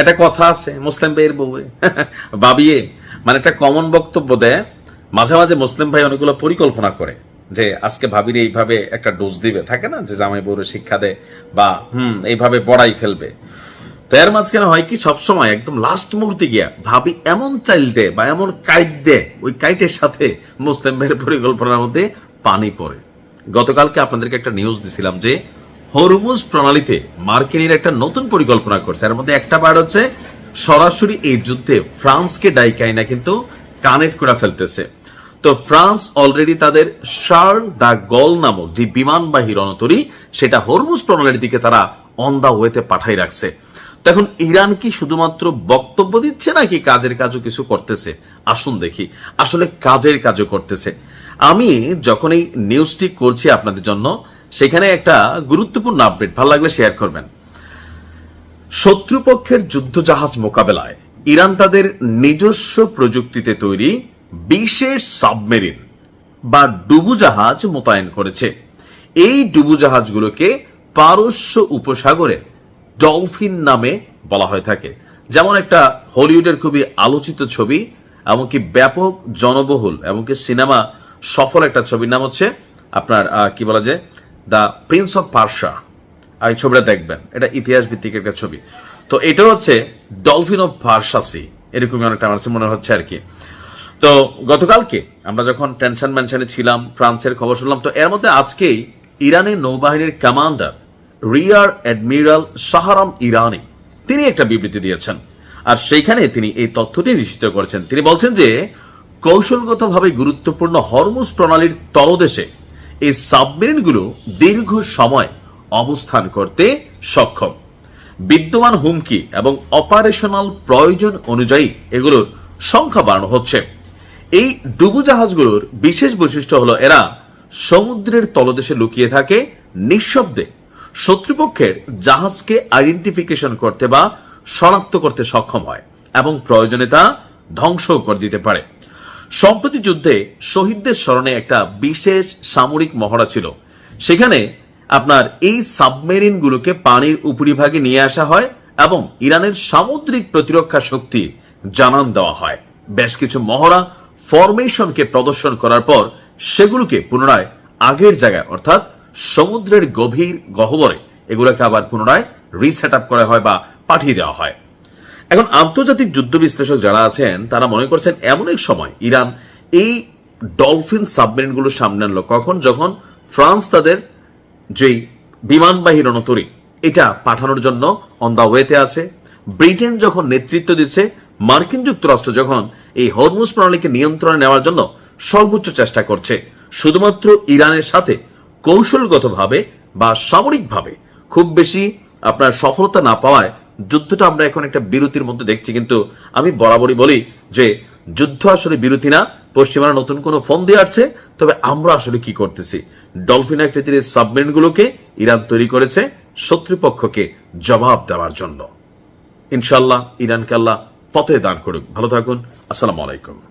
একটা কথা আছে মুসলিম ভাইয়ের বউয়ে বাবিয়ে, মানে একটা কমন বক্তব্য দেয় মাঝে মাঝে মুসলিম ভাই অনেকগুলো পরিকল্পনা করে যে আজকে ভাবির এইভাবে একটা ডোজ দিবে, থাকে না যে জামাই বউরে শিক্ষা দেয় বা এইভাবে বড়াই ফেলবে। তো এর মাঝখানে হয় কি, সবসময় একদম লাস্ট মুহূর্তে গিয়া ভাবি এমন চাইল দেয় বা এমন কাইট দেয়, ওই কাইটের সাথে মুসলিম ভাইয়ের পরিকল্পনার মধ্যে পানি পড়ে। গতকালকে আপনাদেরকে একটা নিউজ দিছিলাম যে হরমুজ প্রণালীতে মার্কিনের একটা নতুন পরিকল্পনা করছে। এর মধ্যে একটা বার হচ্ছে সরাসরি এই যুদ্ধে ফ্রান্সকে ডাইকাইনা কিন্তু কানেক্ট করে ফেলতেছে। তো ফ্রান্স অলরেডি তাদের শার্ল দা গল নামক যে বিমানবাহী রণতরী, সেটা হরমুজ প্রণালীর দিকে তারা অন দা ওয়েতে পাঠাই রাখছে। তো এখন ইরান কি শুধুমাত্র বক্তব্য দিচ্ছে নাকি কাজের কাজও কিছু করতেছে? আসুন দেখি, আসলে কাজের কাজও করতেছে। আমি যখন এই নিউজটি করছি আপনাদের জন্য, সেখানে একটা গুরুত্বপূর্ণ আপডেট, ভালো লাগলে শেয়ার করবেন। শত্রুপক্ষের যুদ্ধজাহাজ মোকাবেলায় ইরান তাদের নিজস্ব প্রযুক্তিতে তৈরি বিশেষ সাবমেরিন বা ডুবুজাহাজ মোতায়েন করেছে। এই ডুবুজাহাজগুলোকে পারস্য উপসাগরে ডলফিন নামে বলা হয়ে থাকে। যেমন একটা হলিউডের খুবই আলোচিত ছবি, এমনকি ব্যাপক জনবহুল এমনকি সিনেমা সফল একটা ছবির নাম হচ্ছে আপনার কি বলা যায়, দ্য প্রিন্স অফ পার্সা। এই ছবিটা দেখবেন, এটা ইতিহাস ভিত্তিক একটা ছবি। তো এটা হচ্ছে ডলফিন অফ পার্সাসি, এরকমই অনেকটা আমার মনে হচ্ছে আর কি। তো গতকালকে আমরা যখন টেনশন ম্যানশনে ছিলাম, ফ্রান্সের খবর শুনলাম, তো এর মধ্যে আজকেই ইরানের নৌবাহিনীর কমান্ডার রিয়ার অ্যাডমিরাল শাহরাম ইরানি তিনি একটা বিবৃতি দিয়েছেন। আর সেইখানে তিনি এই তথ্যটি নিশ্চিত করেছেন। তিনি বলছেন যে কৌশলগতভাবে গুরুত্বপূর্ণ হরমুজ প্রণালীর তলদেশে এই সাবমেরিনগুলো দীর্ঘ সময় অবস্থান করতে সক্ষম। বিদ্যমান হুমকি এবং অপারেশনাল প্রয়োজন অনুযায়ী এগুলোর সংখ্যা বাড়ানো হচ্ছে। এই ডুবুজাহাজগুলোর বিশেষ বৈশিষ্ট্য হলো এরা সমুদ্রের তলদেশে লুকিয়ে থাকে, নিঃশব্দে শত্রুপক্ষের জাহাজকে আইডেন্টিফিকেশন করতে বা শনাক্ত করতে সক্ষম হয় এবং প্রয়োজনে তা ধ্বংস করে দিতে পারে। সম্প্রতি যুদ্ধে শহীদদের স্মরণে একটা বিশেষ সামরিক মহড়া ছিল। সেখানে আপনার এই সাবমেরিনগুলোকে পানির উপরিভাগে নিয়ে আসা হয় এবং ইরানের সামুদ্রিক প্রতিরক্ষা শক্তি জানান দেওয়া হয়। বেশ কিছু মহড়া ফরমেশনকে প্রদর্শন করার পর সেগুলোকে পুনরায় আগের জায়গায় অর্থাৎ সমুদ্রের গভীর গহ্বরে এগুলোকে আবার পুনরায় রিসেট আপ করা হয় বা পাঠিয়ে দেওয়া হয়। এখন আন্তর্জাতিক যুদ্ধ বিশ্লেষক যারা আছেন তারা মনে করছেন এমন এক সময় ইরান এই ডলফিন সাবমেরিনগুলো সামনে আনলো কখন, যখন ফ্রান্স তাদের যে বিমানবাহী রণতরী এটা পাঠানোর জন্য অন দা ওয়েতে আছে, ব্রিটেন যখন নেতৃত্ব দিচ্ছে, মার্কিন যুক্তরাষ্ট্র যখন এই হরমুজ প্রণালীকে নিয়ন্ত্রণে নেওয়ার জন্য সর্বোচ্চ চেষ্টা করছে। শুধুমাত্র ইরানের সাথে কৌশলগতভাবে বা সামরিকভাবে খুব বেশি আপনার সফলতা না পাওয়ায় যুদ্ধটা আমরা এখন একটা বিরতির মধ্যে দেখছি। কিন্তু আমি বরাবরই বলি যে যুদ্ধ আসলে বিরতি না, পশ্চিমারা নতুন কোনো ফোন দিয়ে আসছে, তবে আমরা আসলে কি করতেছি। ডলফিন আকৃতির সাবমেরিনগুলোকে ইরান তৈরি করেছে শত্রুপক্ষকে জবাব দেওয়ার জন্য। ইনশাআল্লাহ ইরানকে আল্লাহ ফতেহ দান করুক। ভালো থাকুন, আসসালামু আলাইকুম।